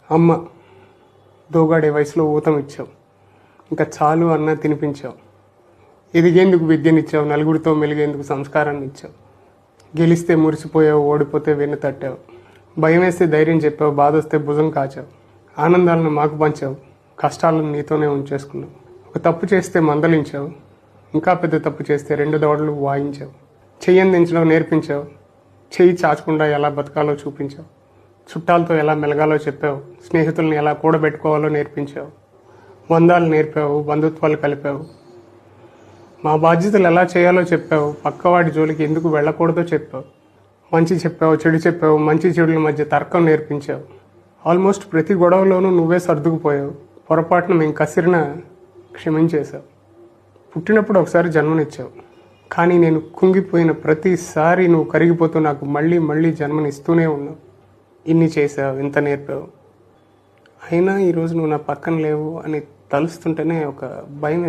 అమ్మ దోగాడే వయసులో ఊతం ఇచ్చావు, ఇంకా చాలు అన్న తినిపించావు. ఎదిగేందుకు విద్యనిచ్చావు, నలుగురితో మెలిగేందుకు సంస్కారాన్ని ఇచ్చావు. గెలిస్తే మురిసిపోయావు, ఓడిపోతే వెన్ను తట్టావు. భయం వేస్తే ధైర్యం చెప్పావు, బాధ వస్తే భుజం కాచావు. ఆనందాలను మాకు పంచావు, కష్టాలను నీతోనే ఉంచేసుకున్నావు. ఒక తప్పు చేస్తే మందలించావు, ఇంకా పెద్ద తప్పు చేస్తే 2 దవడలు వాయించావు. చెయ్యందించడం నేర్పించావు, చెయ్యి చాచకుండా ఎలా బతకాలో చూపించావు. చుట్టాలతో ఎలా మెలగాలో చెప్పావు, స్నేహితులను ఎలా కూడబెట్టుకోవాలో నేర్పించావు. బంధాలు నేర్పావు, బంధుత్వాలు కలిపావు. మా బాధ్యతలు ఎలా చేయాలో చెప్పావు, పక్కవాడి జోలికి ఎందుకు వెళ్ళకూడదో చెప్పావు. మంచి చెప్పావు, చెడు చెప్పావు, మంచి చెడుల మధ్య తర్కం నేర్పించావు. ఆల్మోస్ట్ ప్రతి గొడవలోనూ నువ్వే సర్దుకుపోయావు. పొరపాటున మేము కసిరిన క్షమించేశావు. పుట్టినప్పుడు ఒకసారి జన్మనిచ్చావు, కానీ నేను కుంగిపోయిన ప్రతిసారి నువ్వు కరిగిపోతూ నాకు మళ్ళీ మళ్ళీ జన్మనిస్తూనే ఉన్నావు. ఇన్ని చేసావు, ఇంత నేర్పావు. అయినా ఈరోజు నువ్వు నా పక్కన లేవు అని తలుస్తుంటేనే ఒక భయం.